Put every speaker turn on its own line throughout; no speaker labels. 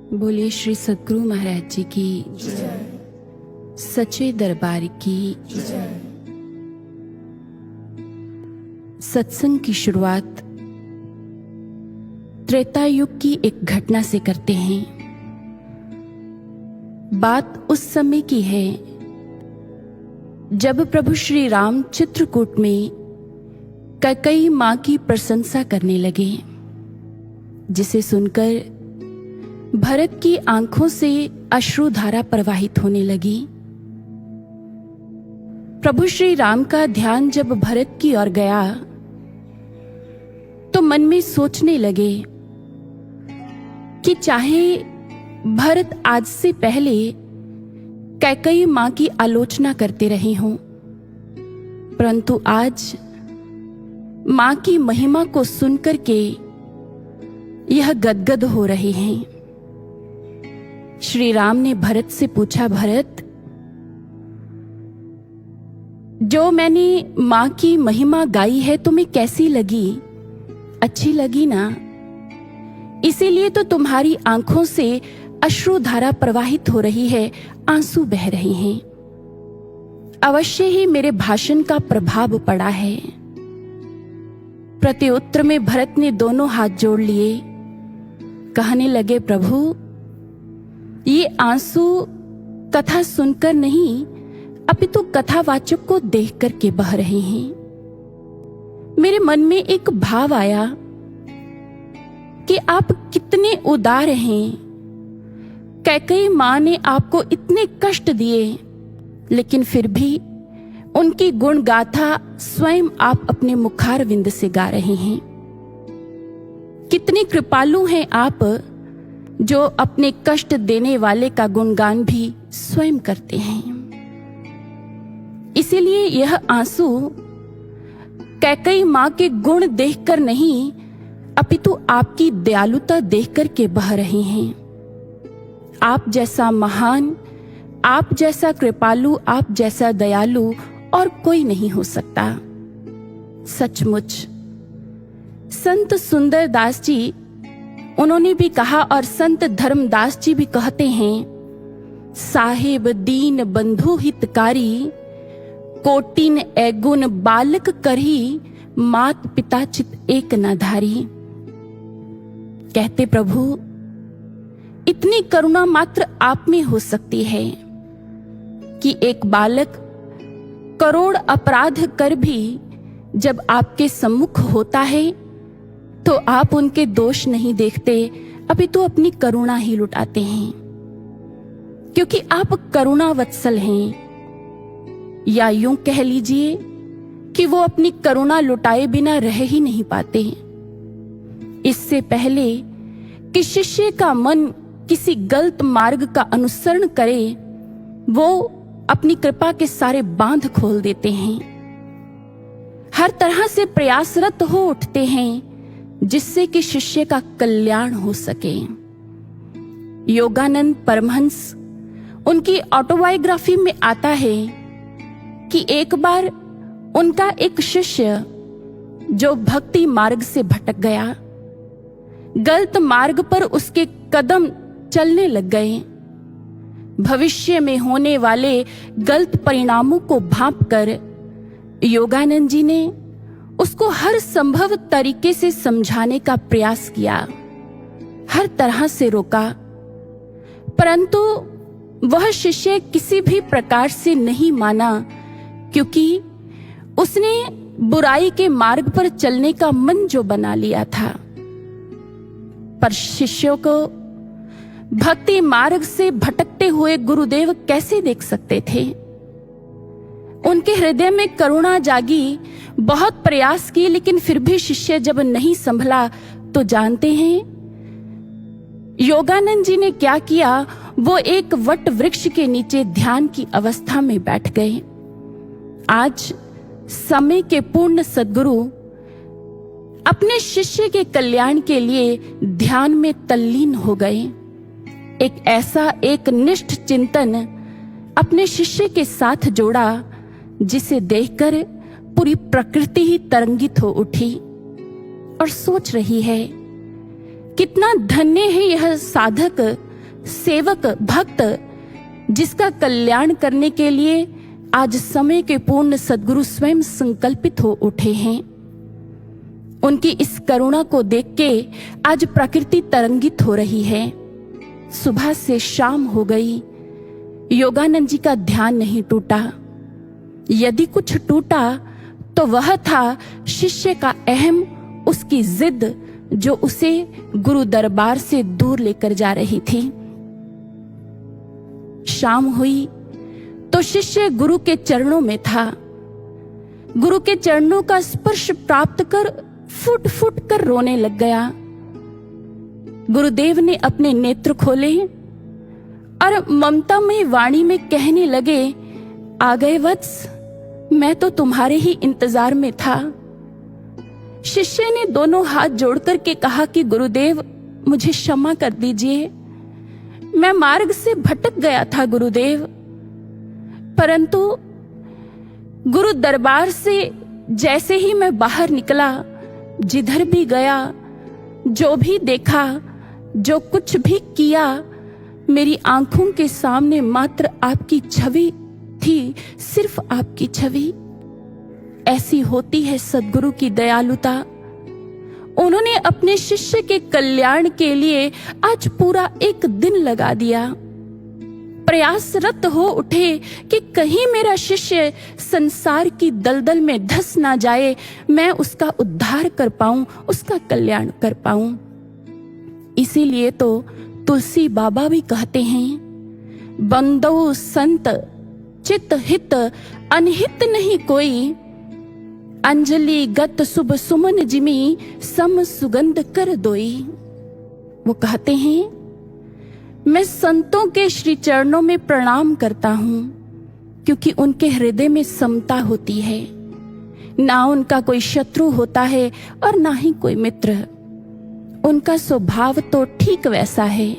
बोलिए श्री सद्गुरु महाराज जी की सच्चे दरबार की सत्संग की शुरुआत त्रेता युग की एक घटना से करते हैं। बात उस समय की है जब प्रभु श्री राम चित्रकूट में कैकेयी मां की प्रशंसा करने लगे, जिसे सुनकर भरत की आंखों से अश्रुधारा प्रवाहित होने लगी। प्रभु श्री राम का ध्यान जब भरत की ओर गया तो मन में सोचने लगे कि चाहे भरत आज से पहले कैकेयी मां की आलोचना करते रहे हों, परंतु आज मां की महिमा को सुनकर के यह गदगद हो रहे हैं। श्री राम ने भरत से पूछा, भरत, जो मैंने मां की महिमा गाई है तुम्हें कैसी लगी? अच्छी लगी ना? इसीलिए तो तुम्हारी आंखों से अश्रुधारा प्रवाहित हो रही है, आंसू बह रहे हैं। अवश्य ही मेरे भाषण का प्रभाव पड़ा है। प्रत्युत्तर में भरत ने दोनों हाथ जोड़ लिए, कहने लगे, प्रभु, ये आंसू कथा सुनकर नहीं अपितु कथावाचक को देख करके बह रहे हैं। मेरे मन में एक भाव आया कि आप कितने उदार हैं। कैकेयी मां ने आपको इतने कष्ट दिए, लेकिन फिर भी उनकी गुण गाथा स्वयं आप अपने मुखारविंद से गा रहे हैं। कितने कृपालु हैं आप, जो अपने कष्ट देने वाले का गुणगान भी स्वयं करते हैं। इसीलिए यह आंसू कैकेयी मां के गुण देखकर नहीं अपितु आपकी दयालुता देखकर के बह रहे हैं। आप जैसा महान, आप जैसा कृपालु, आप जैसा दयालु और कोई नहीं हो सकता। सचमुच संत सुंदर दास जी, उन्होंने भी कहा और संत धर्मदास जी भी कहते हैं, साहेब दीन बंधु हितकारी, कोटिन एगुण बालक करही, मात पिता चित एक न धारी। कहते, प्रभु, इतनी करुणा मात्र आप में हो सकती है कि एक बालक करोड़ अपराध कर भी जब आपके सम्मुख होता है तो आप उनके दोष नहीं देखते, अपितु अपनी करुणा ही लुटाते हैं, क्योंकि आप करुणा वत्सल हैं। या यूं कह लीजिए कि वो अपनी करुणा लुटाए बिना रह ही नहीं पाते। इससे पहले कि शिष्य का मन किसी गलत मार्ग का अनुसरण करे, वो अपनी कृपा के सारे बांध खोल देते हैं। हर तरह से प्रयासरत हो उठते हैं जिससे कि शिष्य का कल्याण हो सके। योगानंद परमहंस, उनकी ऑटोबायोग्राफी में आता है कि एक बार उनका एक शिष्य जो भक्ति मार्ग से भटक गया, गलत मार्ग पर उसके कदम चलने लग गए। भविष्य में होने वाले गलत परिणामों को भांपकर योगानंद जी ने उसको हर संभव तरीके से समझाने का प्रयास किया, हर तरह से रोका, परंतु वह शिष्य किसी भी प्रकार से नहीं माना, क्योंकि उसने बुराई के मार्ग पर चलने का मन जो बना लिया था। पर शिष्यों को भक्ति मार्ग से भटकते हुए गुरुदेव कैसे देख सकते थे? उनके हृदय में करुणा जागी, बहुत प्रयास किए, लेकिन फिर भी शिष्य जब नहीं संभला तो जानते हैं योगानंद जी ने क्या किया? वो एक वट वृक्ष के नीचे ध्यान की अवस्था में बैठ गए। आज समय के पूर्ण सद्गुरु अपने शिष्य के कल्याण के लिए ध्यान में तल्लीन हो गए। एक ऐसा एक निष्ठ चिंतन अपने शिष्य के साथ जोड़ा जिसे देखकर पूरी प्रकृति ही तरंगित हो उठी और सोच रही है, कितना धन्य है यह साधक सेवक, भक्त, जिसका कल्याण करने के लिए आज समय के पूर्ण सद्गुरु स्वयं संकल्पित हो उठे हैं। उनकी इस करुणा को देख के आज प्रकृति तरंगित हो रही है। सुबह से शाम हो गई, योगानंद जी का ध्यान नहीं टूटा। यदि कुछ टूटा तो वह था शिष्य का अहम, उसकी जिद जो उसे गुरु दरबार से दूर लेकर जा रही थी। शाम हुई तो शिष्य गुरु के चरणों में था। गुरु के चरणों का स्पर्श प्राप्त कर फुट फुट कर रोने लग गया। गुरुदेव ने अपने नेत्र खोले और ममतामय वाणी में कहने लगे, आ गए वत्स, मैं तो तुम्हारे ही इंतजार में था। शिष्य ने दोनों हाथ जोड़कर के कहा कि गुरुदेव, मुझे क्षमा कर दीजिए, मैं मार्ग से भटक गया था गुरुदेव। परंतु गुरु दरबार से जैसे ही मैं बाहर निकला, जिधर भी गया, जो भी देखा, जो कुछ भी किया, मेरी आंखों के सामने मात्र आपकी छवि थी, सिर्फ आपकी छवि। ऐसी होती है सद्गुरु की दयालुता। उन्होंने अपने शिष्य के कल्याण के लिए आज पूरा एक दिन लगा दिया। प्रयासरत हो उठे कि कहीं मेरा शिष्य संसार की दलदल में धंस ना जाए, मैं उसका उद्धार कर पाऊं, उसका कल्याण कर पाऊं। इसीलिए तो तुलसी बाबा भी कहते हैं, बंदो संत चित हित अनहित नहीं कोई, अंजलि गत शुभ सुमन जिमी सम सुगंध कर दोई। वो कहते हैं, मैं संतों के श्री चरणों में प्रणाम करता हूं, क्योंकि उनके हृदय में समता होती है। ना उनका कोई शत्रु होता है और ना ही कोई मित्र। उनका स्वभाव तो ठीक वैसा है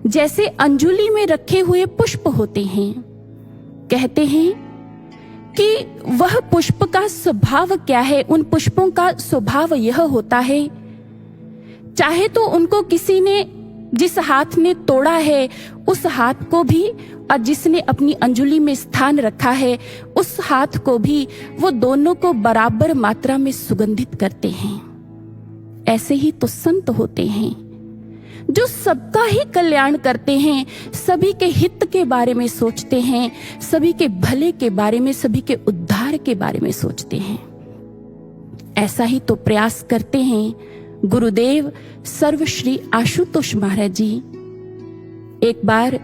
जैसे अंजुली में रखे हुए पुष्प होते हैं। कहते हैं कि वह पुष्प का स्वभाव क्या है। उन पुष्पों का स्वभाव यह होता है, चाहे तो उनको किसी ने, जिस हाथ ने तोड़ा है उस हाथ को भी, और जिसने अपनी अंजुली में स्थान रखा है उस हाथ को भी, वो दोनों को बराबर मात्रा में सुगंधित करते हैं। ऐसे ही तो संत होते हैं जो सबका ही कल्याण करते हैं, सभी के हित के बारे में सोचते हैं, सभी के भले के बारे में, सभी के उद्धार के बारे में सोचते हैं। ऐसा ही तो प्रयास करते हैं गुरुदेव सर्वश्री आशुतोष महाराज जी। एक बार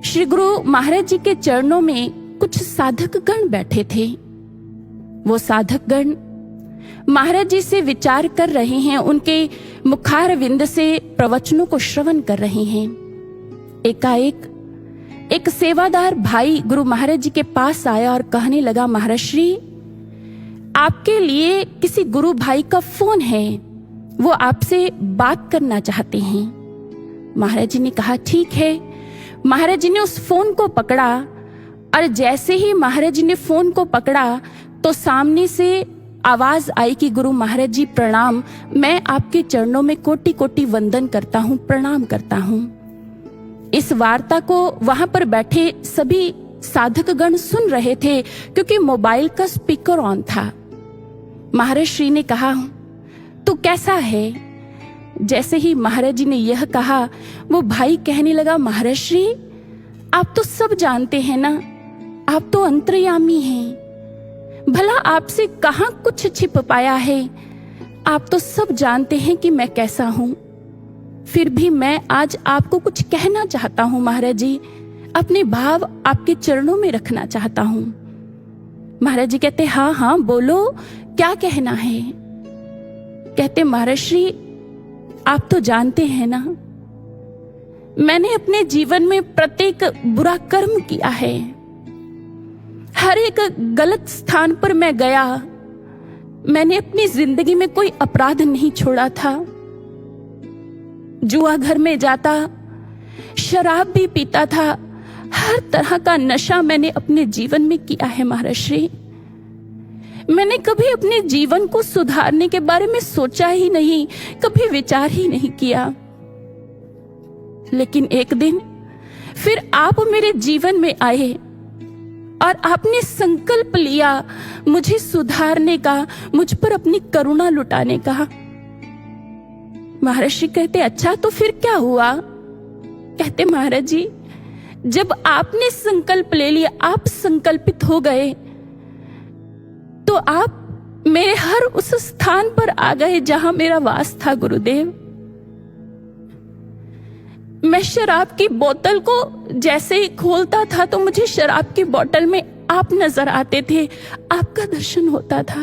श्री गुरु महाराज जी के चरणों में कुछ साधक गण बैठे थे। वो साधक गण महाराज जी से विचार कर रहे हैं, उनके मुखार विंद से प्रवचनों को श्रवण कर रहे हैं। एकाएक एक सेवादार भाई गुरु महाराज जी के पास आया और कहने लगा, महाराज श्री, आपके लिए किसी गुरु भाई का फोन है, वो आपसे बात करना चाहते हैं। महाराज जी ने कहा ठीक है। महाराज जी ने उस फोन को पकड़ा और जैसे ही महाराज जी ने फोन को पकड़ा तो सामने से आवाज आई कि गुरु महाराज जी प्रणाम, मैं आपके चरणों में कोटि कोटि वंदन करता हूँ, प्रणाम करता हूँ। इस वार्ता को वहां पर बैठे सभी साधक गण सुन रहे थे क्योंकि मोबाइल का स्पीकर ऑन था। महाराज श्री ने कहा, तू कैसा है? जैसे ही महाराज जी ने यह कहा, वो भाई कहने लगा, महाराज श्री, आप तो सब जानते हैं ना, आप तो अंतर्यामी हैं, भला आपसे कहाँ कुछ छिप पाया है। आप तो सब जानते हैं कि मैं कैसा हूं, फिर भी मैं आज आपको कुछ कहना चाहता हूं महाराज जी, अपने भाव आपके चरणों में रखना चाहता हूं। महाराज जी कहते, हाँ हाँ बोलो, क्या कहना है? कहते, महाराज श्री, आप तो जानते हैं ना, मैंने अपने जीवन में प्रत्येक बुरा कर्म किया है, हर एक गलत स्थान पर मैं गया, मैंने अपनी जिंदगी में कोई अपराध नहीं छोड़ा था। जुआ घर में जाता, शराब भी पीता था, हर तरह का नशा मैंने अपने जीवन में किया है महाराज श्री। मैंने कभी अपने जीवन को सुधारने के बारे में सोचा ही नहीं, कभी विचार ही नहीं किया। लेकिन एक दिन फिर आप मेरे जीवन में आए और आपने संकल्प लिया मुझे सुधारने का, मुझ पर अपनी करुणा लुटाने का। महर्षि कहते, अच्छा तो फिर क्या हुआ? कहते, महाराज जी, जब आपने संकल्प ले लिया, आप संकल्पित हो गए, तो आप मेरे हर उस स्थान पर आ गए जहां मेरा वास था। गुरुदेव, मैं शराब की बोतल को जैसे ही खोलता था तो मुझे शराब की बोतल में आप नजर आते थे, आपका दर्शन होता था।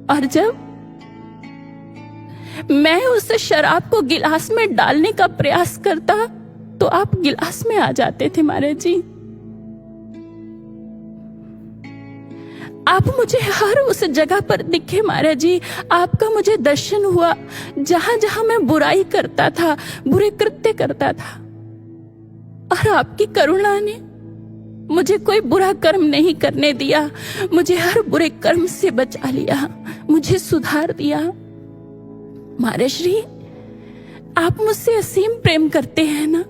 और जब मैं उस शराब को गिलास में डालने का प्रयास करता तो आप गिलास में आ जाते थे। महाराज जी, आप मुझे हर उस जगह पर दिखे। महाराज जी, आपका मुझे दर्शन हुआ जहां जहां मैं बुराई करता था, बुरे कृत्य करता था, और आपकी करुणा ने मुझे कोई बुरा कर्म नहीं करने दिया, मुझे हर बुरे कर्म से बचा लिया, मुझे सुधार दिया। महाराज श्री, आप मुझसे असीम प्रेम करते हैं ना,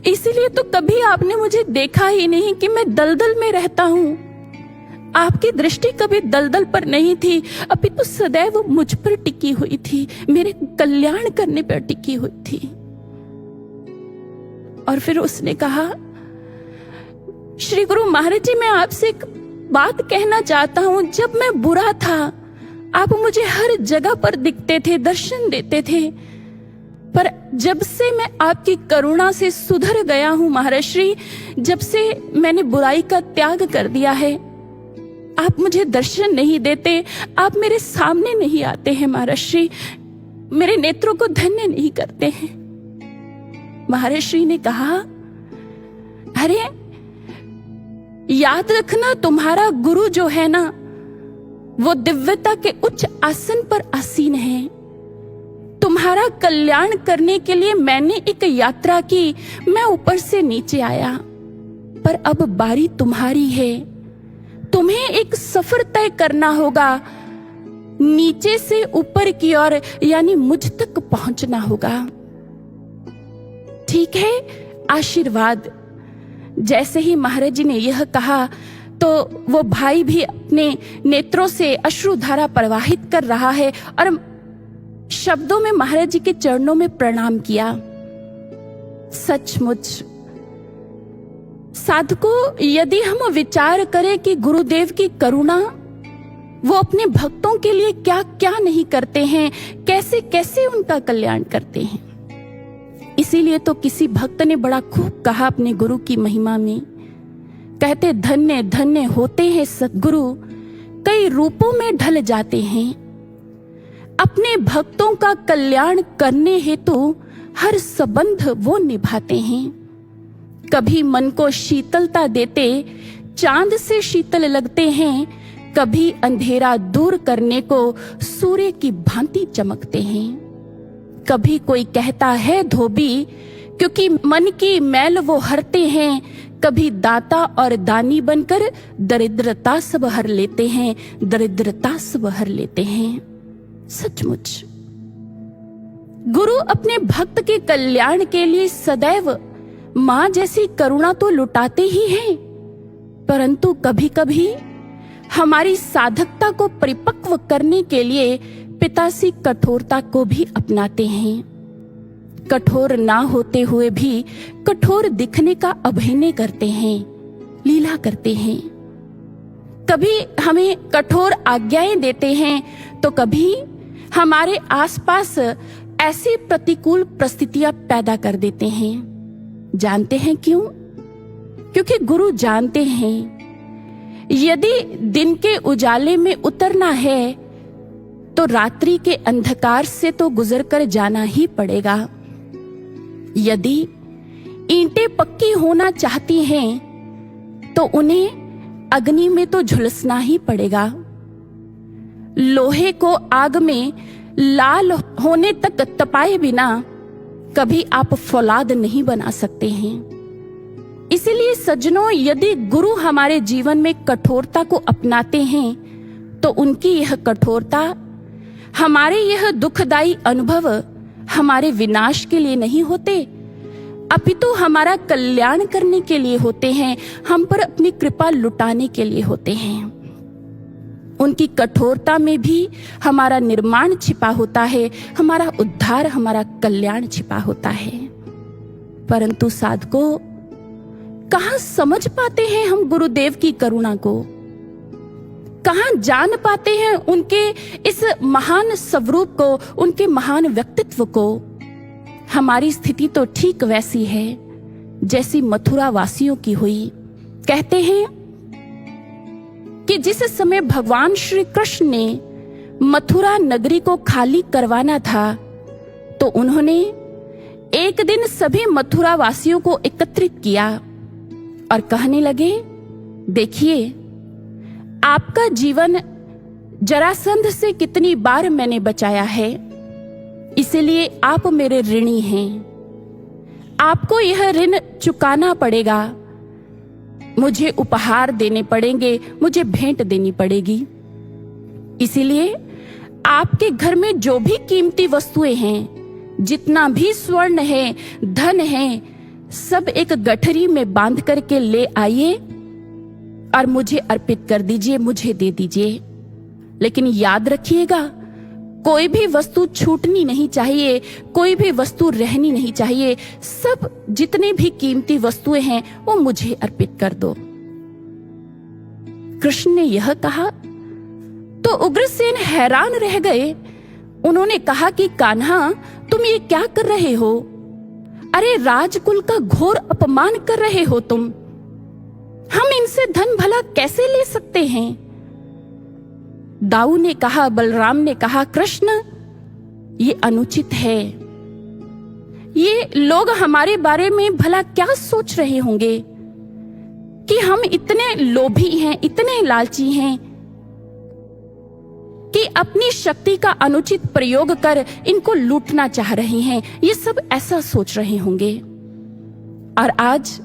इसीलिए तो कभी आपने मुझे देखा ही नहीं कि मैं दलदल में रहता हूं। आपकी दृष्टि कभी दलदल पर नहीं थी, अपितु सदैव मुझ पर टिकी हुई थी, मेरे कल्याण करने पर टिकी हुई थी। और फिर उसने कहा, श्री गुरु महाराज जी, मैं आपसे एक बात कहना चाहता हूं। जब मैं बुरा था, आप मुझे हर जगह पर दिखते थे, दर्शन देते थे, पर जब से मैं आपकी करुणा से सुधर गया हूं महाराज श्री, जब से मैंने बुराई का त्याग कर दिया है, आप मुझे दर्शन नहीं देते, आप मेरे सामने नहीं आते हैं महाराज श्री, मेरे नेत्रों को धन्य नहीं करते हैं। महाराज श्री ने कहा, अरे याद रखना, तुम्हारा गुरु जो है ना, वो दिव्यता के उच्च आसन पर आसीन है। तुम्हारा कल्याण करने के लिए मैंने एक यात्रा की, मैं ऊपर से नीचे आया, पर अब बारी तुम्हारी है। तुम्हें एक सफर तय करना होगा, नीचे से ऊपर की ओर, यानी मुझ तक पहुंचना होगा। ठीक है, आशीर्वाद। जैसे ही महाराज जी ने यह कहा तो वो भाई भी अपने नेत्रों से अश्रुधारा प्रवाहित कर रहा है और शब्दों में महाराज जी के चरणों में प्रणाम किया। सचमुच साधकों, यदि हम विचार करें कि गुरुदेव की करुणा, वो अपने भक्तों के लिए क्या क्या नहीं करते हैं, कैसे कैसे उनका कल्याण करते हैं। इसीलिए तो किसी भक्त ने बड़ा खूब कहा अपने गुरु की महिमा में, कहते, धन्य धन्य होते हैं सद्गुरु, कई रूपों में ढल जाते हैं, अपने भक्तों का कल्याण करने हेतु हर संबंध वो निभाते हैं। कभी मन को शीतलता देते चांद से शीतल लगते हैं, कभी अंधेरा दूर करने को सूर्य की भांति चमकते हैं। कभी कोई कहता है धोबी, क्योंकि मन की मैल वो हरते हैं, कभी दाता और दानी बनकर दरिद्रता सब हर लेते हैं, दरिद्रता सब हर लेते हैं। सचमुच गुरु अपने भक्त के कल्याण के लिए सदैव मां जैसी करुणा तो लुटाते ही हैं, परंतु कभी कभी हमारी साधकता को परिपक्व करने के लिए पितासी कठोरता को भी अपनाते हैं। कठोर ना होते हुए भी कठोर दिखने का अभिनय करते हैं, लीला करते हैं। कभी हमें कठोर आज्ञाएं देते हैं तो कभी हमारे आसपास ऐसी प्रतिकूल परिस्थितियां पैदा कर देते हैं। जानते हैं क्यों? क्योंकि गुरु जानते हैं यदि दिन के उजाले में उतरना है तो रात्रि के अंधकार से तो गुजर कर जाना ही पड़ेगा। यदि ईंटें पक्की होना चाहती हैं तो उन्हें अग्नि में तो झुलसना ही पड़ेगा। लोहे को आग में लाल होने तक तपाए बिना कभी आप फौलाद नहीं बना सकते हैं। इसीलिए सज्जनों, यदि गुरु हमारे जीवन में कठोरता को अपनाते हैं तो उनकी यह कठोरता, हमारे यह दुखदाई अनुभव हमारे विनाश के लिए नहीं होते, अपितु हमारा कल्याण करने के लिए होते हैं, हम पर अपनी कृपा लुटाने के लिए होते हैं। उनकी कठोरता में भी हमारा निर्माण छिपा होता है, हमारा उद्धार, हमारा कल्याण छिपा होता है। परंतु साधकों, कहाँ समझ पाते हैं हम गुरुदेव की करुणा को? कहाँ जान पाते हैं उनके इस महान स्वरूप को, उनके महान व्यक्तित्व को? हमारी स्थिति तो ठीक वैसी है जैसी मथुरा वासियों की हुई। कहते हैं कि जिस समय भगवान श्री कृष्ण ने मथुरा नगरी को खाली करवाना था, तो उन्होंने एक दिन सभी मथुरा वासियों को एकत्रित किया और कहने लगे, देखिए, आपका जीवन जरासंध से कितनी बार मैंने बचाया है, इसलिए आप मेरे ऋणी हैं। आपको यह ऋण चुकाना पड़ेगा, मुझे उपहार देने पड़ेंगे, मुझे भेंट देनी पड़ेगी। इसीलिए आपके घर में जो भी कीमती वस्तुएं हैं, जितना भी स्वर्ण है, धन है, सब एक गठरी में बांध करके ले आइए और मुझे अर्पित कर दीजिए, मुझे दे दीजिए। लेकिन याद रखिएगा, कोई भी वस्तु छूटनी नहीं चाहिए, कोई भी वस्तु रहनी नहीं चाहिए। सब जितने भी कीमती वस्तुएं हैं वो मुझे अर्पित कर दो। कृष्ण ने यह कहा तो उग्रसेन हैरान रह गए। उन्होंने कहा कि कान्हा, तुम ये क्या कर रहे हो? अरे, राजकुल का घोर अपमान कर रहे हो तुम। हम इनसे धन भला कैसे ले सकते हैं? दाऊ ने कहा, बलराम ने कहा, कृष्ण, ये अनुचित है। ये लोग हमारे बारे में भला क्या सोच रहे होंगे कि हम इतने लोभी हैं, इतने लालची हैं कि अपनी शक्ति का अनुचित प्रयोग कर इनको लूटना चाह रहे हैं। ये सब ऐसा सोच रहे होंगे। और आज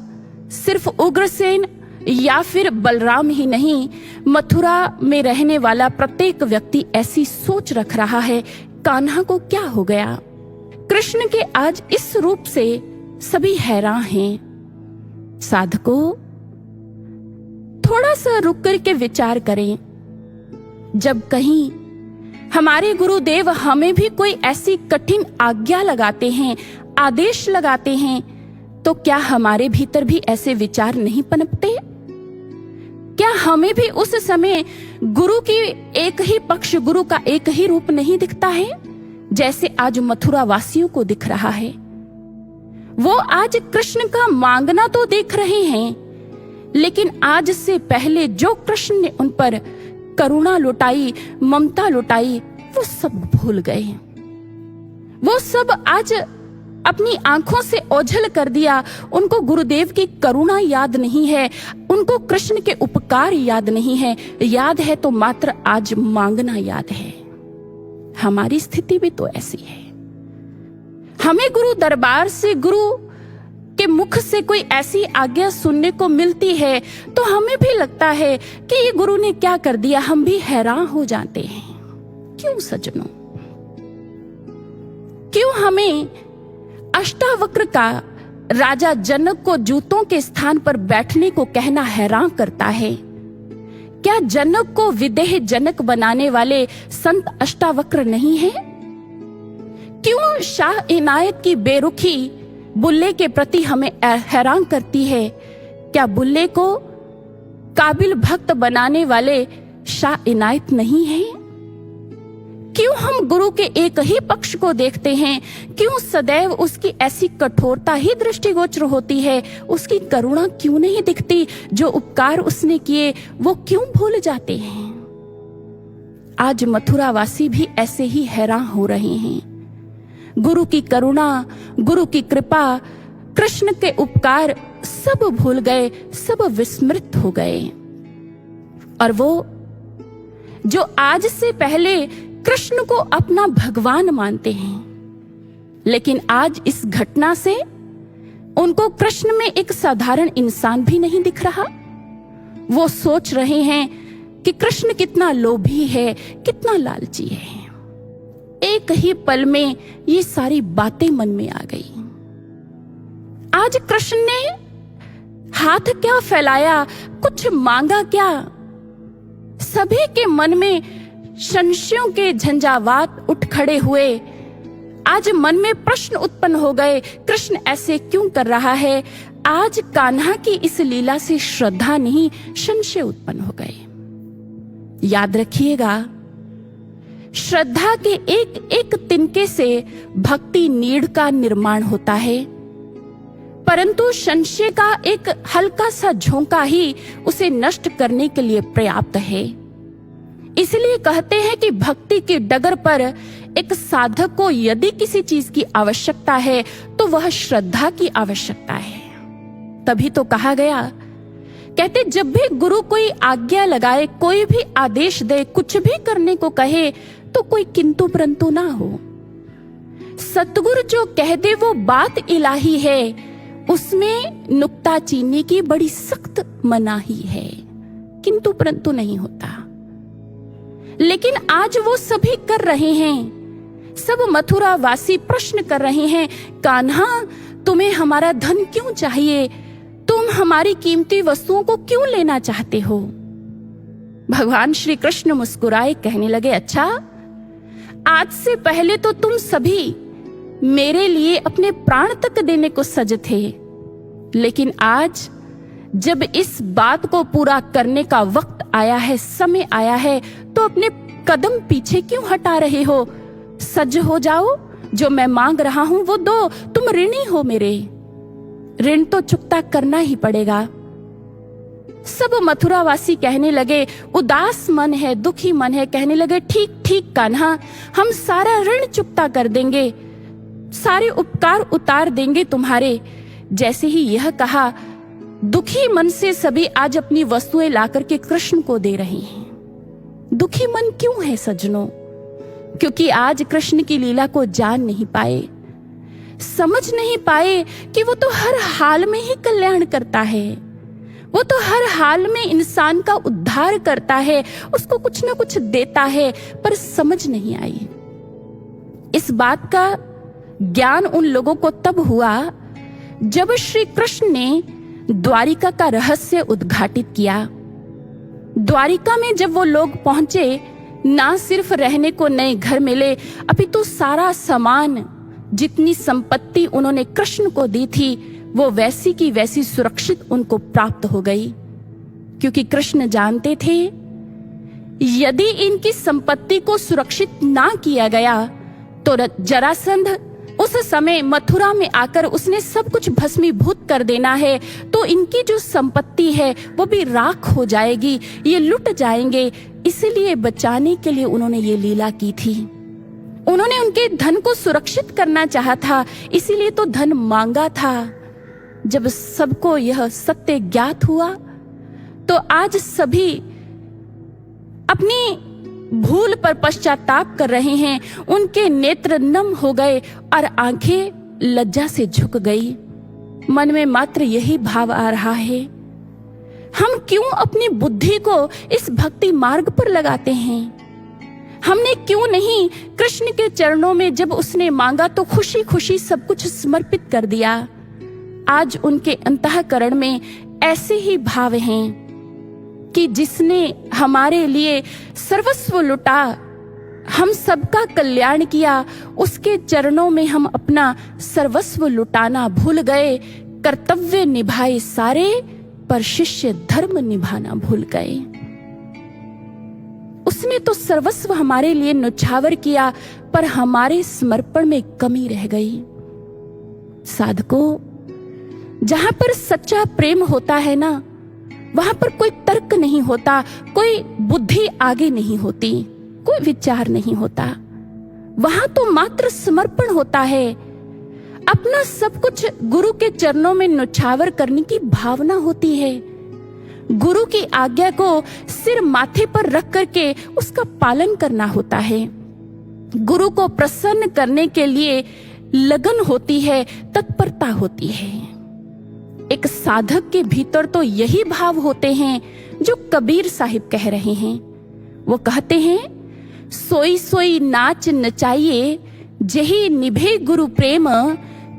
सिर्फ उग्रसेन या फिर बलराम ही नहीं, मथुरा में रहने वाला प्रत्येक व्यक्ति ऐसी सोच रख रहा है, कान्हा को क्या हो गया? कृष्ण के आज इस रूप से सभी हैरान हैं। साधकों, थोड़ा सा रुक करके विचार करें। जब कहीं हमारे गुरुदेव हमें भी कोई ऐसी कठिन आज्ञा लगाते हैं, आदेश लगाते हैं, तो क्या हमारे भीतर भी ऐसे विचार नहीं पनपते? क्या हमें भी उस समय गुरु की एक ही पक्ष, गुरु का एक ही रूप नहीं दिखता है, जैसे आज मथुरा वासियों को दिख रहा है? वो आज कृष्ण का मांगना तो देख रहे हैं, लेकिन आज से पहले जो कृष्ण ने उन पर करुणा लुटाई, ममता लुटाई, वो सब भूल गए। वो सब आज अपनी आंखों से ओझल कर दिया। उनको गुरुदेव की करुणा याद नहीं है, उनको कृष्ण के उपकार याद नहीं है। याद है तो मात्र आज मांगना याद है। हमारी स्थिति भी तो ऐसी है। हमें गुरु दरबार से, गुरु के मुख से कोई ऐसी आज्ञा सुनने को मिलती है तो हमें भी लगता है कि ये गुरु ने क्या कर दिया। हम भी हैरान हो जाते हैं। क्यों सज्जनों? क्यों हमें अष्टावक्र का राजा जनक को जूतों के स्थान पर बैठने को कहना हैरान करता है? क्या जनक को विदेह जनक बनाने वाले संत अष्टावक्र नहीं है? क्यों शाह इनायत की बेरुखी बुल्ले के प्रति हमें हैरान करती है? क्या बुल्ले को काबिल भक्त बनाने वाले शाह इनायत नहीं है? क्यों हम गुरु के एक ही पक्ष को देखते हैं? क्यों सदैव उसकी ऐसी कठोरता ही दृष्टिगोचर होती है? उसकी करुणा क्यों नहीं दिखती? जो उपकार उसने किए वो क्यों भूल जाते हैं? आज मथुरावासी भी ऐसे ही हैरान हो रहे हैं। गुरु की करुणा, गुरु की कृपा, कृष्ण के उपकार सब भूल गए, सब विस्मृत हो गए। और वो जो आज से पहले कृष्ण को अपना भगवान मानते हैं, लेकिन आज इस घटना से उनको कृष्ण में एक साधारण इंसान भी नहीं दिख रहा। वो सोच रहे हैं कि कृष्ण कितना लोभी है, कितना लालची है। एक ही पल में ये सारी बातें मन में आ गई। आज कृष्ण ने हाथ क्या फैलाया, कुछ मांगा क्या? सभी के मन में संशयों के झंझावात उठ खड़े हुए। आज मन में प्रश्न उत्पन्न हो गए, कृष्ण ऐसे क्यों कर रहा है? आज कान्हा की इस लीला से श्रद्धा नहीं, संशय उत्पन्न हो गए। याद रखिएगा, श्रद्धा के एक एक तिनके से भक्ति नीड़ का निर्माण होता है, परंतु संशय का एक हल्का सा झोंका ही उसे नष्ट करने के लिए पर्याप्त है। इसलिए कहते हैं कि भक्ति की डगर पर एक साधक को यदि किसी चीज की आवश्यकता है तो वह श्रद्धा की आवश्यकता है। तभी तो कहा गया, कहते जब भी गुरु कोई आज्ञा लगाए, कोई भी आदेश दे, कुछ भी करने को कहे तो कोई किंतु परंतु ना हो। सतगुरु जो कह दे वो बात इलाही है, उसमें नुक्ताचीनी की बड़ी सख्त मनाही है, किंतु परंतु नहीं होता। लेकिन आज वो सभी कर रहे हैं। सब मथुरा वासी प्रश्न कर रहे हैं, कान्हा तुम्हें हमारा धन क्यों चाहिए? तुम हमारी कीमती वस्तुओं को क्यों लेना चाहते हो? भगवान श्री कृष्ण मुस्कुराए, कहने लगे, अच्छा, आज से पहले तो तुम सभी मेरे लिए अपने प्राण तक देने को सज थे, लेकिन आज जब इस बात को पूरा करने का वक्त आया है, समय आया है, तो अपने कदम पीछे क्यों हटा रहे हो? सज हो जाओ, जो मैं मांग रहा हूं वो दो। तुम ऋणी हो मेरे, ऋण तो चुकता करना ही पड़ेगा। सब मथुरावासी कहने लगे, उदास मन है, दुखी मन है, कहने लगे, ठीक ठीक कान्हा, हम सारा ऋण चुकता कर देंगे, सारे उपकार उतार देंगे तुम्हारे। जैसे ही यह कहा, दुखी मन से सभी आज अपनी वस्तुएं लाकर के कृष्ण को दे रहे हैं। दुखी मन क्यों है सज्जनों? क्योंकि आज कृष्ण की लीला को जान नहीं पाए, समझ नहीं पाए कि वो तो हर हाल में ही कल्याण करता है, वो तो हर हाल में इंसान का उद्धार करता है, उसको कुछ ना कुछ देता है, पर समझ नहीं आई। इस बात का ज्ञान उन लोगों को तब हुआ जब श्री कृष्ण ने द्वारिका का रहस्य उद्घाटित किया। द्वारिका में जब वो लोग पहुंचे, ना सिर्फ रहने को नए घर मिले, अपितु सारा सामान, जितनी संपत्ति उन्होंने कृष्ण को दी थी, वो वैसी की वैसी सुरक्षित उनको प्राप्त हो गई। क्योंकि कृष्ण जानते थे, यदि इनकी संपत्ति को सुरक्षित ना किया गया तो जरासंध उस समय मथुरा में आकर उसने सब कुछ भस्मीभूत कर देना है, तो इनकी जो संपत्ति है वो भी राख हो जाएगी, ये लुट जाएंगे। इसलिए बचाने के लिए उन्होंने ये लीला की थी। उन्होंने उनके धन को सुरक्षित करना चाहा था, इसीलिए तो धन मांगा था। जब सबको यह सत्य ज्ञात हुआ तो आज सभी अपनी भूल पर पश्चाताप कर रहे हैं। उनके नेत्र नम हो गए और आंखें लज्जा से झुक गई। मन में मात्र यही भाव आ रहा है, हम क्यों अपनी बुद्धि को इस भक्ति मार्ग पर लगाते हैं? हमने क्यों नहीं कृष्ण के चरणों में जब उसने मांगा तो खुशी खुशी सब कुछ समर्पित कर दिया? आज उनके अंतःकरण में ऐसे ही भाव हैं कि जिसने हमारे लिए सर्वस्व लुटा, हम सबका कल्याण किया, उसके चरणों में हम अपना सर्वस्व लुटाना भूल गए। कर्तव्य निभाए सारे, पर शिष्य धर्म निभाना भूल गए। उसने तो सर्वस्व हमारे लिए न्यौछावर किया, पर हमारे समर्पण में कमी रह गई। साधकों, जहां पर सच्चा प्रेम होता है ना, वहां पर कोई तर्क नहीं होता, कोई बुद्धि आगे नहीं होती, कोई विचार नहीं होता। वहां तो मात्र समर्पण होता है। अपना सब कुछ गुरु के चरणों में न्यौछावर करने की भावना होती है। गुरु की आज्ञा को सिर माथे पर रख करके उसका पालन करना होता है। गुरु को प्रसन्न करने के लिए लगन होती है, तत्परता होती है। एक साधक के भीतर तो यही भाव होते हैं जो कबीर साहिब कह रहे हैं। वो कहते हैं, सोई सोई नाच नचाइए, जही निभे गुरु प्रेम,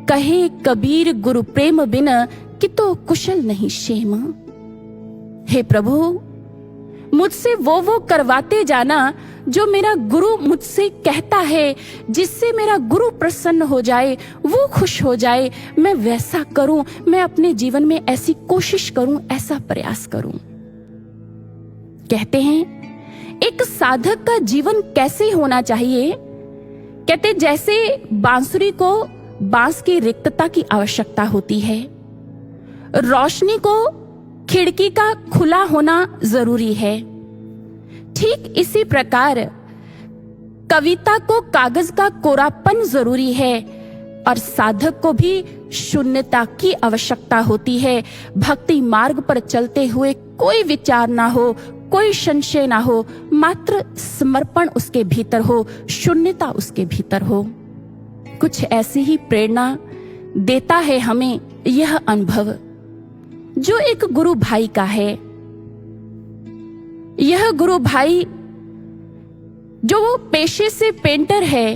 कहे कबीर गुरु प्रेम बिन कि तो कुशल नहीं क्षेम। हे प्रभु, मुझसे वो करवाते जाना जो मेरा गुरु मुझसे कहता है, जिससे मेरा गुरु प्रसन्न हो जाए, वो खुश हो जाए, मैं वैसा करूं, मैं अपने जीवन में ऐसी कोशिश करूं, ऐसा प्रयास करूं। कहते हैं एक साधक का जीवन कैसे होना चाहिए? कहते जैसे बांसुरी को बांस की रिक्तता की आवश्यकता होती है, रोशनी को खिड़की का खुला होना जरूरी है, ठीक इसी प्रकार कविता को कागज का कोरापन जरूरी है और साधक को भी शून्यता की आवश्यकता होती है। भक्ति मार्ग पर चलते हुए कोई विचार ना हो, कोई संशय ना हो, मात्र समर्पण उसके भीतर हो, शून्यता उसके भीतर हो। कुछ ऐसी ही प्रेरणा देता है हमें यह अनुभव जो एक गुरु भाई का है। यह गुरु भाई जो वो पेशे से पेंटर है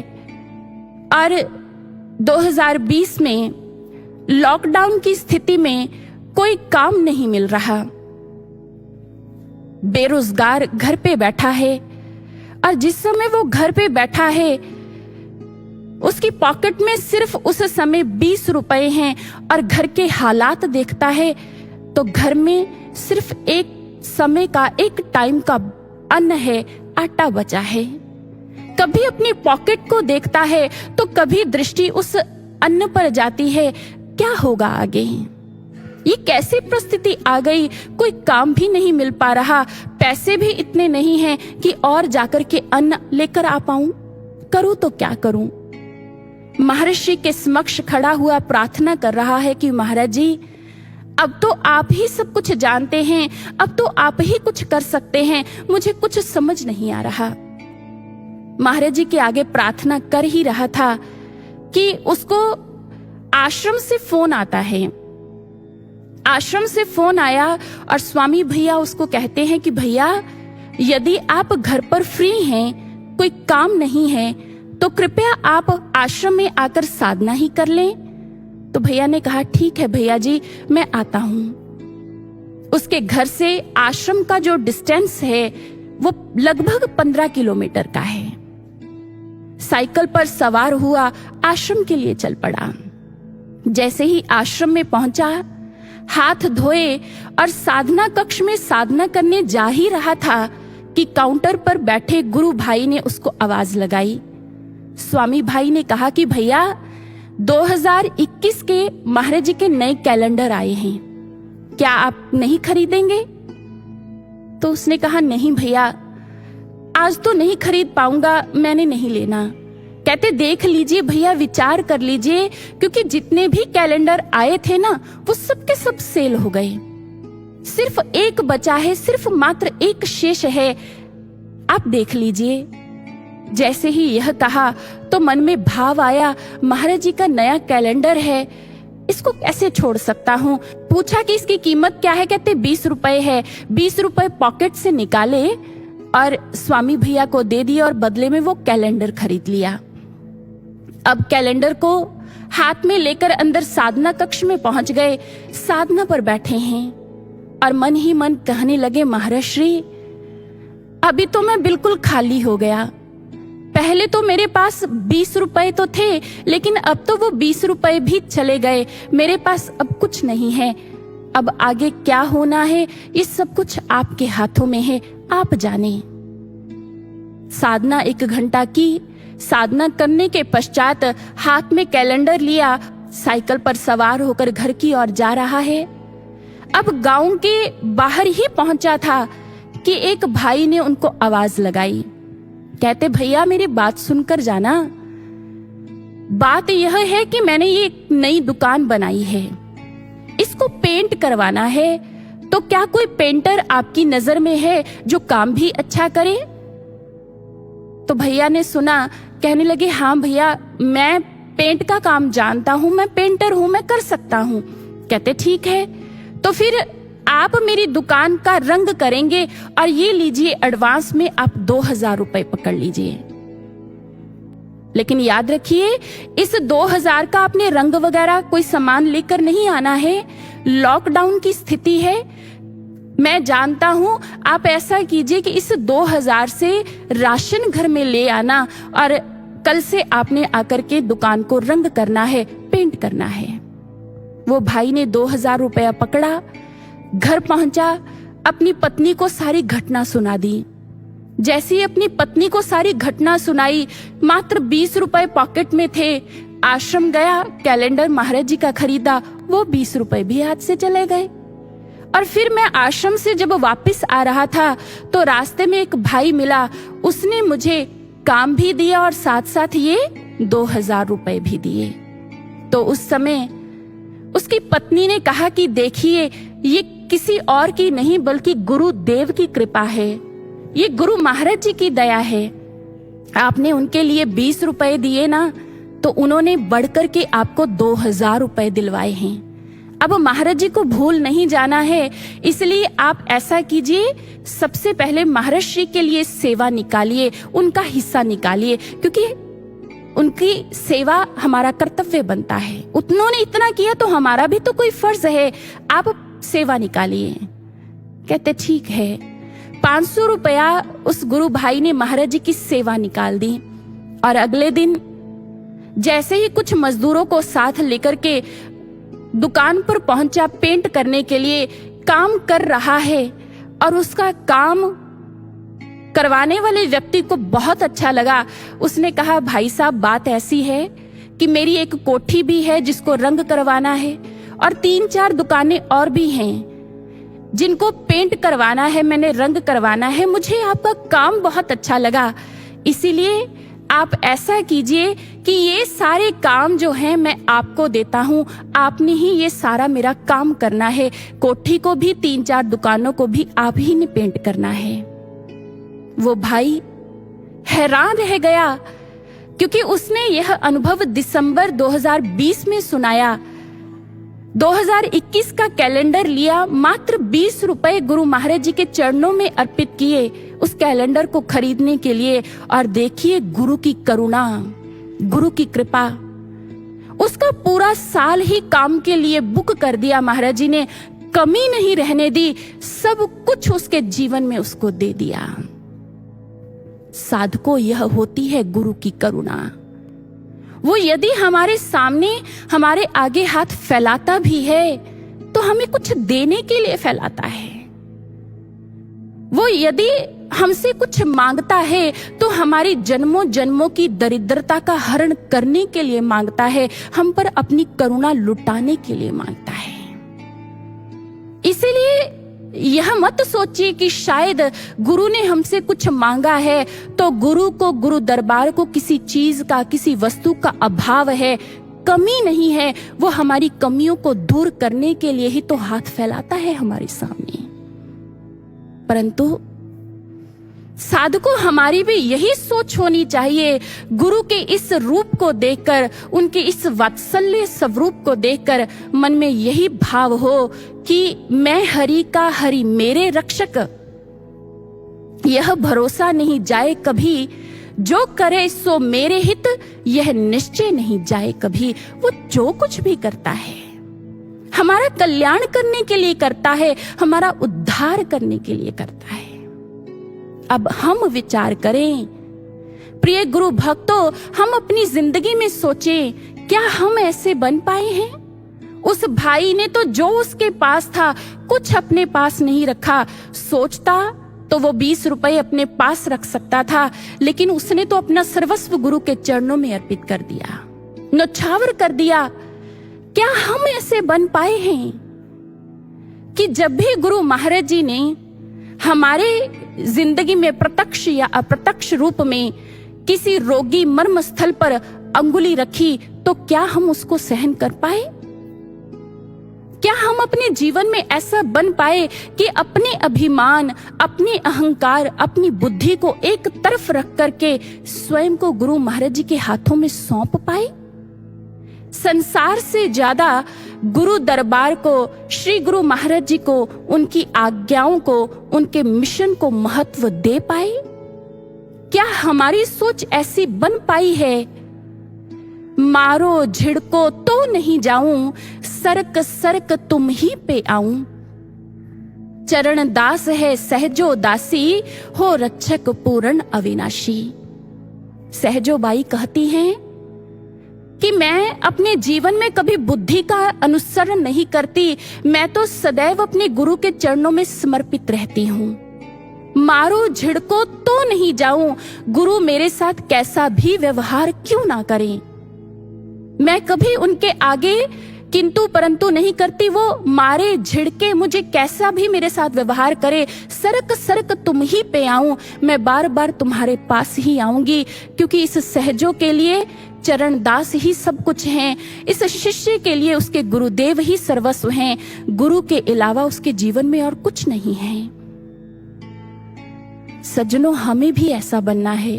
और 2020 में लॉकडाउन की स्थिति में कोई काम नहीं मिल रहा, बेरोजगार घर पे बैठा है और जिस समय वो घर पे बैठा है उसकी पॉकेट में सिर्फ उस समय 20 रुपए हैं और घर के हालात देखता है तो घर में सिर्फ एक समय का, एक टाइम का अन्न है, आटा बचा है। कभी अपनी पॉकेट को देखता है तो कभी दृष्टि उस अन्न पर जाती है, क्या होगा आगे? ये कैसी परिस्थिति आ गई? कोई काम भी नहीं मिल पा रहा, पैसे भी इतने नहीं हैं कि और जाकर के अन्न लेकर आ पाऊं। करूं तो क्या करूं? महर्षि के समक्ष खड़ा हुआ प्रार्थना कर रहा है कि महाराज जी, अब तो आप ही सब कुछ जानते हैं, अब तो आप ही कुछ कर सकते हैं, मुझे कुछ समझ नहीं आ रहा। महाराज जी के आगे प्रार्थना कर ही रहा था कि उसको आश्रम से फोन आता है। आश्रम से फोन आया और स्वामी भैया उसको कहते हैं कि भैया, यदि आप घर पर फ्री हैं, कोई काम नहीं है, तो कृपया आप आश्रम में आकर साधना ही कर लें। तो भैया ने कहा ठीक है भैया जी, मैं आता हूं। उसके घर से आश्रम का जो डिस्टेंस है वो लगभग 15 किलोमीटर का है। साइकिल पर सवार हुआ, आश्रम के लिए चल पड़ा। जैसे ही आश्रम में पहुंचा, हाथ धोए और साधना कक्ष में साधना करने जा ही रहा था कि काउंटर पर बैठे गुरु भाई ने उसको आवाज लगाई। स्वामी भाई ने कहा कि भैया, 2021 के महाराज जी के नए कैलेंडर आए हैं, क्या आप नहीं खरीदेंगे? तो उसने कहा नहीं भैया, आज तो नहीं खरीद पाऊंगा, मैंने नहीं लेना। कहते देख लीजिए भैया, विचार कर लीजिए, क्योंकि जितने भी कैलेंडर आए थे ना, वो सब के सब सेल हो गए। सिर्फ एक बचा है, सिर्फ मात्र एक शेष है, आप देख लीजिए। जैसे ही यह कहा तो मन में भाव आया, महाराज जी का नया कैलेंडर है, इसको कैसे छोड़ सकता हूँ। पूछा कि इसकी कीमत क्या है? कहते 20 रुपए है। 20 रुपए पॉकेट से निकाले और स्वामी भैया को दे दिए और बदले में वो कैलेंडर खरीद लिया। अब कैलेंडर को हाथ में लेकर अंदर साधना कक्ष में पहुंच गए। साधना पर बैठे हैं और मन ही मन कहने लगे, महाराज श्री, अभी तो मैं बिल्कुल खाली हो गया। पहले तो मेरे पास 20 रुपए तो थे, लेकिन अब तो वो 20 रुपए भी चले गए। मेरे पास अब कुछ नहीं है। अब आगे क्या होना है, ये सब कुछ आपके हाथों में है, आप जाने। साधना 1 घंटा की। साधना करने के पश्चात हाथ में कैलेंडर लिया, साइकिल पर सवार होकर घर की ओर जा रहा है। अब गांव के बाहर ही पहुंचा था कि एक भाई ने उनको आवाज लगाई। कहते भैया, मेरी बात सुनकर जाना। बात यह है कि मैंने ये एक नई दुकान बनाई है, इसको पेंट करवाना है, तो क्या कोई पेंटर आपकी नजर में है जो काम भी अच्छा करे? तो भैया ने सुना, कहने लगे हाँ भैया, मैं पेंट का काम जानता हूँ, मैं पेंटर हूँ, मैं कर सकता हूँ। कहते ठीक है। तो फिर आप मेरी दुकान का रंग करेंगे और ये लीजिए एडवांस में आप 2000 रुपए पकड़ लीजिए। लेकिन याद रखिए इस 2000 का आपने रंग वगैरह कोई सामान लेकर नहीं आना है। लॉकडाउन की स्थिति है, मैं जानता हूं। आप ऐसा कीजिए कि इस 2000 से राशन घर में ले आना और कल से आपने आकर के दुकान को रंग करना है, पेंट करना है। वो भाई ने 2000 रुपया पकड़ा, घर पहुंचा, अपनी पत्नी को सारी घटना सुना दी। जैसे ही अपनी पत्नी को सारी घटना सुनाई, मात्र 20 रुपए पॉकेट में थे। आश्रम गया, कैलेंडर महाराज जी का खरीदा, वो 20 रुपए भी हाथ से चले गए। और फिर मैं आश्रम से जब वापस आ रहा था तो रास्ते में एक भाई मिला, उसने मुझे काम भी दिया और साथ साथ ये 2000 रुपए भी दिए। तो उस समय उसकी पत्नी ने कहा कि देखिए ये किसी और की नहीं बल्कि गुरुदेव की कृपा है, ये गुरु महाराज जी की दया है। आपने उनके लिए 20 रुपए दिए ना, तो उन्होंने बढ़कर के आपको 2000 रुपए दिलवाए हैं। अब महाराज जी को भूल नहीं जाना है, इसलिए आप ऐसा कीजिए, सबसे पहले महाराज जी के लिए सेवा निकालिए, उनका हिस्सा निकालिए, क्योंकि उनकी सेवा हमारा कर्तव्य बनता है। उन्होंने इतना किया तो हमारा भी तो कोई फर्ज है, आप सेवा निकालिए। कहते ठीक है। 500 रुपया उस गुरु भाई ने महाराज जी की सेवा निकाल दी। और अगले दिन जैसे ही कुछ मजदूरों को साथ लेकर के दुकान पर पहुंचा, पेंट करने के लिए काम कर रहा है, और उसका काम करवाने वाले व्यक्ति को बहुत अच्छा लगा। उसने कहा भाई साहब बात ऐसी है कि मेरी एक कोठी भी है जिसको रंग करवाना है, और 3-4 दुकानें और भी हैं जिनको पेंट करवाना है, मैंने रंग करवाना है। मुझे आपका काम बहुत अच्छा लगा, इसीलिए आप ऐसा कीजिए कि ये सारे काम जो हैं मैं आपको देता हूँ, आपने ही ये सारा मेरा काम करना है। कोठी को भी 3-4 दुकानों को भी आप ही ने पेंट करना है। वो भाई हैरान रह गया, क्योंकि उसने यह अनुभव दिसंबर 2020 में सुनाया। 2021 का कैलेंडर लिया, मात्र 20 रुपए गुरु महाराज जी के चरणों में अर्पित किए उस कैलेंडर को खरीदने के लिए। और देखिए गुरु की करुणा, गुरु की कृपा, उसका पूरा साल ही काम के लिए बुक कर दिया महाराज जी ने, कमी नहीं रहने दी, सब कुछ उसके जीवन में उसको दे दिया। साधको यह होती है गुरु की करुणा। वो यदि हमारे सामने, हमारे आगे हाथ फैलाता भी है तो हमें कुछ देने के लिए फैलाता है। वो यदि हमसे कुछ मांगता है तो हमारी जन्मों जन्मों की दरिद्रता का हरण करने के लिए मांगता है, हम पर अपनी करुणा लुटाने के लिए मांगता है। इसीलिए यह मत सोचिए कि शायद गुरु ने हमसे कुछ मांगा है तो गुरु को, गुरु दरबार को किसी चीज का, किसी वस्तु का अभाव है, कमी नहीं है। वो हमारी कमियों को दूर करने के लिए ही तो हाथ फैलाता है हमारे सामने। परंतु साधको हमारी भी यही सोच होनी चाहिए, गुरु के इस रूप को देखकर, उनके इस वात्सल्य स्वरूप को देखकर मन में यही भाव हो कि मैं हरि का हरि मेरे रक्षक, यह भरोसा नहीं जाए कभी, जो करे सो मेरे हित, यह निश्चय नहीं जाए कभी। वो जो कुछ भी करता है हमारा कल्याण करने के लिए करता है, हमारा उद्धार करने के लिए करता है। अब हम विचार करें, प्रिय गुरु भक्तों, हम अपनी जिंदगी में सोचें, क्या हम ऐसे बन पाए हैं? उस भाई ने तो जो उसके पास था कुछ अपने पास नहीं रखा। सोचता तो वो 20 रुपए अपने पास रख सकता था, लेकिन उसने तो अपना सर्वस्व गुरु के चरणों में अर्पित कर दिया, न्यौछावर कर दिया। क्या हम ऐसे बन पाए हैं कि जब भी गुरु महाराज जी ने हमारे जिंदगी में प्रत्यक्ष या अप्रत्यक्ष रूप में किसी रोगी मर्म स्थल पर अंगुली रखी तो क्या हम उसको सहन कर पाए? क्या हम अपने जीवन में ऐसा बन पाए कि अपने अभिमान, अपने अहंकार, अपनी बुद्धि को एक तरफ रख करके स्वयं को गुरु महाराज जी के हाथों में सौंप पाए? संसार से ज्यादा गुरु दरबार को, श्री गुरु महाराज जी को, उनकी आज्ञाओं को, उनके मिशन को महत्व दे पाए? क्या हमारी सोच ऐसी बन पाई है? मारो झिड़को तो नहीं जाऊं, सरक सरक तुम ही पे आऊं। चरण दास है सहजो दासी, हो रक्षक पूर्ण अविनाशी। सहजो बाई कहती हैं कि मैं अपने जीवन में कभी बुद्धि का अनुसरण नहीं करती, मैं तो सदैव अपने गुरु के चरणों में समर्पित रहती हूँ। मारो झिड़को तो नहीं जाऊं, गुरु मेरे साथ कैसा भी व्यवहार क्यों ना करें। मैं कभी उनके आगे किंतु परंतु नहीं करती, वो मारे झिड़के मुझे कैसा भी मेरे साथ व्यवहार करे, सरक सरक तुम ही पे आऊं, मैं बार बार तुम्हारे पास ही आऊंगी, क्योंकि इस सहजों के लिए चरण दास ही सब कुछ हैं। इस शिष्य के लिए उसके गुरुदेव ही सर्वस्व हैं। गुरु के अलावा उसके जीवन में और कुछ नहीं है। सज्जनों, हमें भी ऐसा बनना है।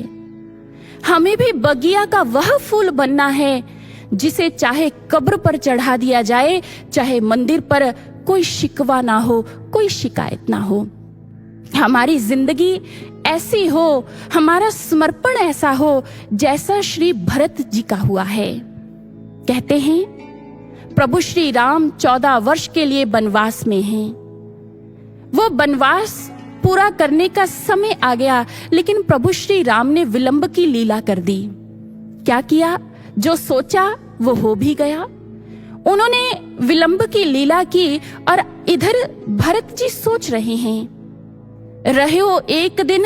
हमें भी बगिया का वह फूल बनना है जिसे चाहे कब्र पर चढ़ा दिया जाए, चाहे मंदिर पर, कोई शिकवा ना हो, कोई शिकायत ना हो। हमारी जिंदगी ऐसी हो, हमारा समर्पण ऐसा हो जैसा श्री भरत जी का हुआ है। कहते हैं प्रभु श्री राम 14 वर्ष के लिए वनवास में हैं। वो वनवास पूरा करने का समय आ गया, लेकिन प्रभु श्री राम ने विलंब की लीला कर दी। क्या किया? जो सोचा वो हो भी गया। उन्होंने विलंब की लीला की और इधर भरत जी सोच रहे हैं, रहो एक दिन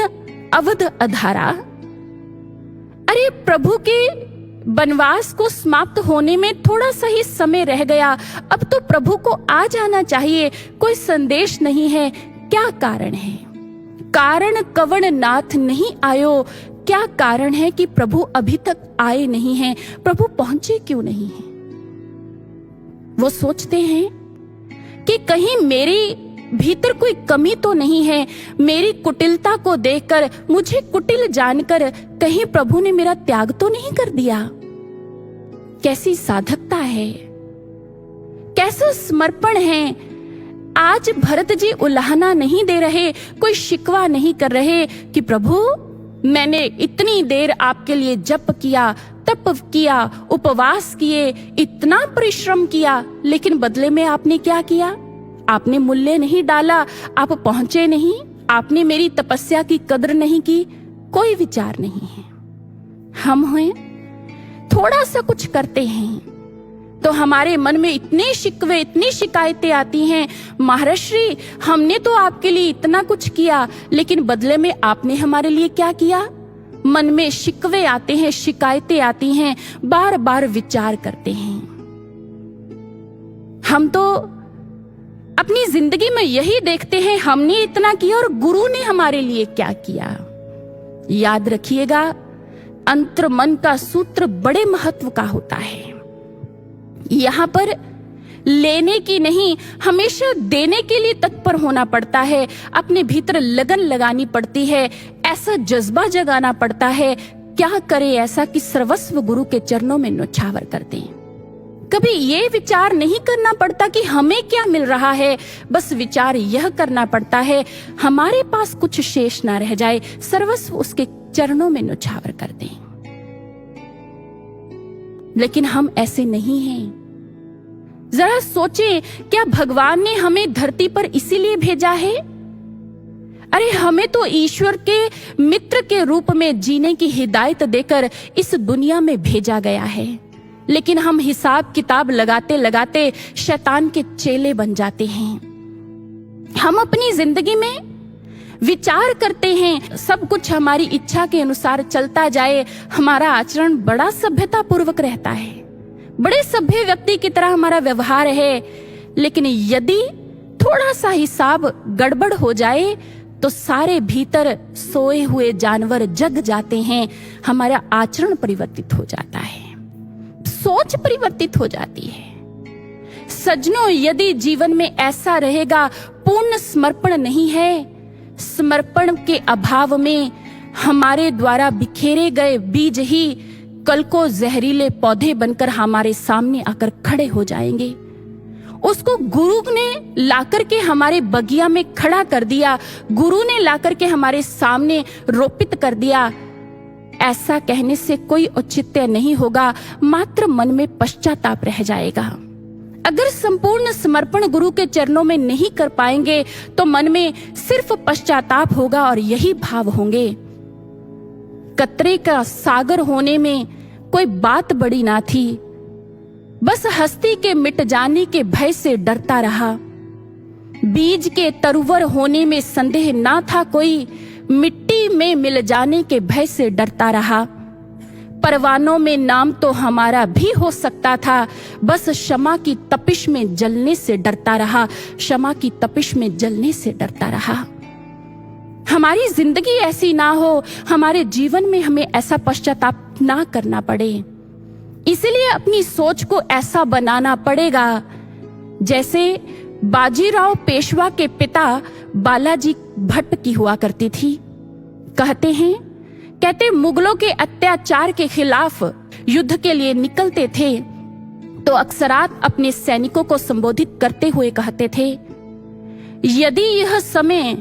अवध अधारा। अरे प्रभु के वनवास को समाप्त होने में थोड़ा सा ही समय रह गया, अब तो प्रभु को आ जाना चाहिए, कोई संदेश नहीं है। क्या कारण है? कारण कवण नाथ नहीं आयो। क्या कारण है कि प्रभु अभी तक आए नहीं हैं? प्रभु पहुंचे क्यों नहीं हैं? वो सोचते हैं कि कहीं मेरी भीतर कोई कमी तो नहीं है। मेरी कुटिलता को देखकर, मुझे कुटिल जानकर कहीं प्रभु ने मेरा त्याग तो नहीं कर दिया। कैसी साधकता है, कैसा समर्पण है। आज भरत जी उलाहना नहीं दे रहे, कोई शिकवा नहीं कर रहे कि प्रभु मैंने इतनी देर आपके लिए जप किया, तप किया, उपवास किए, इतना परिश्रम किया, लेकिन बदले में आपने क्या किया? आपने मूल्य नहीं डाला, आप पहुंचे नहीं, आपने मेरी तपस्या की कदर नहीं की, कोई विचार नहीं है। हम हैं, थोड़ा सा कुछ करते हैं तो हमारे मन में इतने शिकवे, इतनी शिकायतें आती हैं। महाराज श्री, हमने तो आपके लिए इतना कुछ किया, लेकिन बदले में आपने हमारे लिए क्या किया? मन में शिकवे आते हैं, शिकायतें आती हैं, बार बार विचार करते हैं। हम तो अपनी जिंदगी में यही देखते हैं, हमने इतना किया और गुरु ने हमारे लिए क्या किया। याद रखिएगा, अंतर्मन का सूत्र बड़े महत्व का होता है। यहाँ पर लेने की नहीं, हमेशा देने के लिए तत्पर होना पड़ता है। अपने भीतर लगन लगानी पड़ती है, ऐसा जज्बा जगाना पड़ता है। क्या करे ऐसा कि सर्वस्व गुरु के चरणों में न्योछावर कर दें। कभी ये विचार नहीं करना पड़ता कि हमें क्या मिल रहा है, बस विचार यह करना पड़ता है हमारे पास कुछ शेष ना रह जाए, सर्वस्व उसके चरणों में न्योछावर कर दें। लेकिन हम ऐसे नहीं हैं। जरा सोचें, क्या भगवान ने हमें धरती पर इसीलिए भेजा है? अरे हमें तो ईश्वर के मित्र के रूप में जीने की हिदायत देकर इस दुनिया में भेजा गया है, लेकिन हम हिसाब किताब लगाते लगाते शैतान के चेले बन जाते हैं। हम अपनी जिंदगी में विचार करते हैं, सब कुछ हमारी इच्छा के अनुसार चलता जाए, हमारा आचरण बड़ा सभ्यता पूर्वक रहता है, बड़े सभ्य व्यक्ति की तरह हमारा व्यवहार है। लेकिन यदि थोड़ा सा हिसाब गड़बड़ हो जाए तो सारे भीतर सोए हुए जानवर जग जाते हैं। हमारा आचरण परिवर्तित हो जाता है, सोच परिवर्तित हो जाती है। सज्जनों, यदि जीवन में ऐसा रहेगा, पूर्ण समर्पण नहीं है, समर्पण के अभाव में हमारे द्वारा बिखेरे गए बीज ही कल को जहरीले पौधे बनकर हमारे सामने आकर खड़े हो जाएंगे। उसको गुरु ने लाकर के हमारे बगिया में खड़ा कर दिया, गुरु ने लाकर के हमारे सामने रोपित कर दिया, ऐसा कहने से कोई औचित्य नहीं होगा, मात्र मन में पश्चाताप रह जाएगा। अगर संपूर्ण समर्पण गुरु के चरणों में नहीं कर पाएंगे तो मन में सिर्फ पश्चाताप होगा और यही भाव होंगे। कतरे का सागर होने में कोई बात बड़ी ना थी, बस हस्ती के मिट जाने के भय से डरता रहा। बीज के तरुवर होने में संदेह ना था कोई, मिट्टी में मिल जाने के भय से डरता रहा। परवानों में नाम तो हमारा भी हो सकता था, बस क्षमा की तपिश में जलने से डरता रहा, क्षमा की तपिश में जलने से डरता रहा। हमारी जिंदगी ऐसी ना हो, हमारे जीवन में हमें ऐसा पश्चाताप ना करना पड़े, इसलिए अपनी सोच को ऐसा बनाना पड़ेगा जैसे बाजीराव पेशवा के पिता बालाजी भट्ट की हुआ करती थी। कहते मुगलों के अत्याचार के खिलाफ युद्ध के लिए निकलते थे तो अक्सरात अपने सैनिकों को संबोधित करते हुए कहते थे, यदि यह समय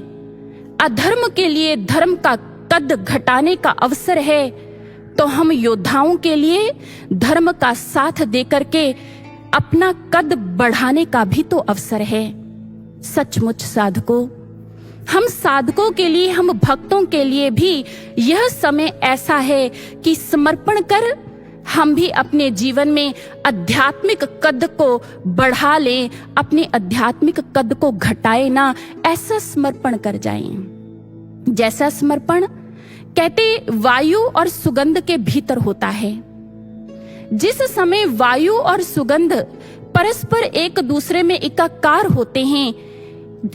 अधर्म के लिए धर्म का कद घटाने का अवसर है तो हम योद्धाओं के लिए धर्म का साथ देकर के अपना कद बढ़ाने का भी तो अवसर है। सचमुच साधकों, हम साधकों के लिए, हम भक्तों के लिए भी यह समय ऐसा है कि समर्पण कर हम भी अपने जीवन में आध्यात्मिक कद को बढ़ा लें, अपने आध्यात्मिक कद को घटाए ना, ऐसा समर्पण कर जाएं। जैसा समर्पण कहते वायु और सुगंध के भीतर होता है। जिस समय वायु और सुगंध परस्पर एक दूसरे में एकाकार होते हैं,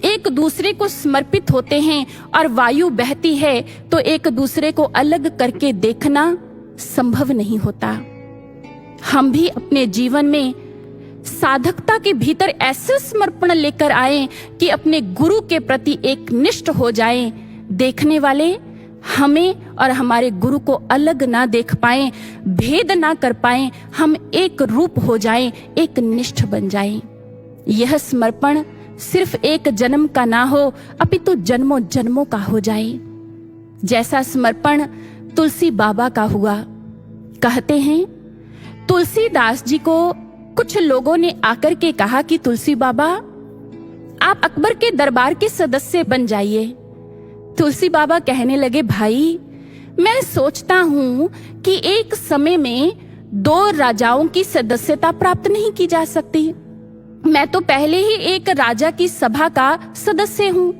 एक दूसरे को समर्पित होते हैं और वायु बहती है तो एक दूसरे को अलग करके देखना संभव नहीं होता। हम भी अपने जीवन में साधकता के भीतर ऐसे समर्पण लेकर आए कि अपने गुरु के प्रति एक निष्ठ हो जाएं, देखने वाले हमें और हमारे गुरु को अलग ना देख पाएं, भेद ना कर पाएं, हम एक रूप हो जाएं, एक निष्ठ बन जाएं। यह समर्पण सिर्फ एक जन्म का ना हो, अपितु जन्मों जन्मों का हो जाए। जैसा समर्पण तुलसी बाबा का हुआ। कहते हैं तुलसीदास जी को कुछ लोगों ने आकर के कहा कि तुलसी बाबा, आप अकबर के दरबार के सदस्य बन जाइए। तुलसी बाबा कहने लगे, भाई मैं सोचता हूँ कि एक समय में 2 राजाओं की सदस्यता प्राप्त नहीं की जा सकती। मैं तो पहले ही एक राजा की सभा का सदस्य हूँ।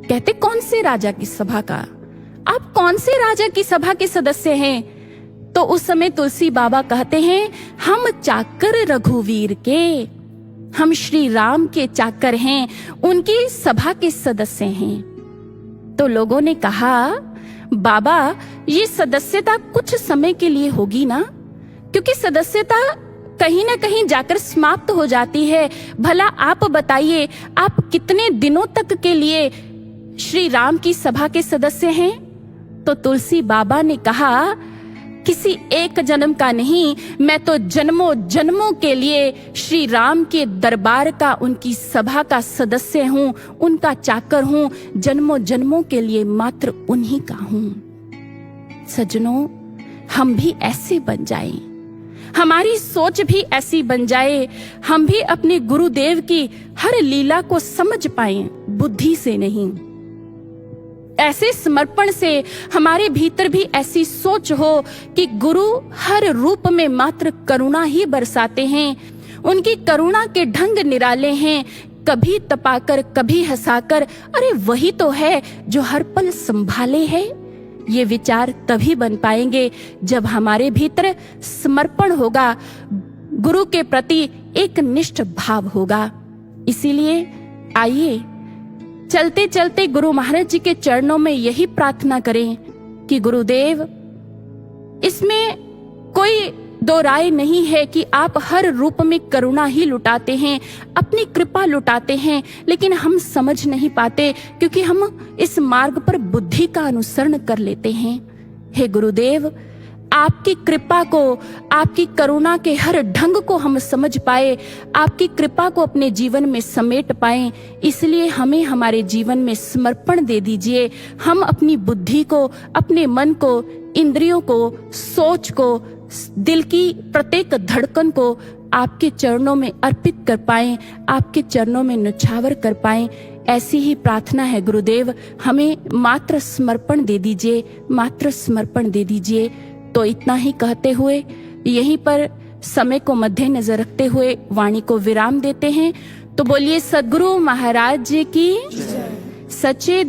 कहते कौन से राजा की सभा का? आप कौन से राजा की सभा के सदस्य हैं? तो उस समय तुलसी बाबा कहते हैं, हम चाकर रघुवीर के, हम श्री राम के चाकर हैं, उनकी सभा के सदस्य हैं। तो लोगों ने कहा, बाबा ये सदस्यता कुछ समय के लिए होगी ना, क्योंकि सदस्यता कहीं ना कहीं जाकर समाप्त हो जाती है। भला आप बताइए, आप कितने दिनों तक के लिए श्री राम की सभा के सदस्य हैं? तो तुलसी बाबा ने कहा, किसी एक जन्म का नहीं, मैं तो जन्मों जन्मों के लिए श्री राम के दरबार का, उनकी सभा का सदस्य हूँ, उनका चाकर हूँ, जन्मों जन्मों के लिए मात्र उन्हीं का हूँ। सज्जनों, हम भी ऐसे बन जाएं, हमारी सोच भी ऐसी बन जाए, हम भी अपने गुरुदेव की हर लीला को समझ पाएं, बुद्धि से नहीं। ऐसे समर्पण से हमारे भीतर भी ऐसी सोच हो कि गुरु हर रूप में मात्र करुणा ही बरसाते हैं, उनकी करुणा के ढंग निराले हैं, कभी तपाकर कभी हंसाकर, अरे वही तो है जो हर पल संभाले है। ये विचार तभी बन पाएंगे जब हमारे भीतर समर्पण होगा, गुरु के प्रति एक निष्ठ भाव होगा। इसीलिए आइए चलते चलते गुरु महाराज जी के चरणों में यही प्रार्थना करें कि गुरुदेव, इसमें कोई दो राय नहीं है कि आप हर रूप में करुणा ही लुटाते हैं, अपनी कृपा लुटाते हैं, लेकिन हम समझ नहीं पाते क्योंकि हम इस मार्ग पर बुद्धि का अनुसरण कर लेते हैं। हे गुरुदेव, आपकी कृपा को, आपकी करुणा के हर ढंग को हम समझ पाए, आपकी कृपा को अपने जीवन में समेट पाए। इसलिए हमें हमारे जीवन में समर्पण दे दीजिए। हम अपनी बुद्धि को, अपने मन को, इंद्रियों को, सोच को, दिल की प्रत्येक धड़कन को आपके चरणों में अर्पित कर पाएं, आपके चरणों में न्यौछावर कर पाएं। ऐसी ही प्रार्थना है गुरुदेव, हमें मात्र समर्पण दे दीजिए, मात्र समर्पण दे दीजिए। तो इतना ही कहते हुए यहीं पर समय को मद्देनजर रखते हुए वाणी को विराम देते हैं। तो बोलिए सद्गुरु महाराज जी की सच्चे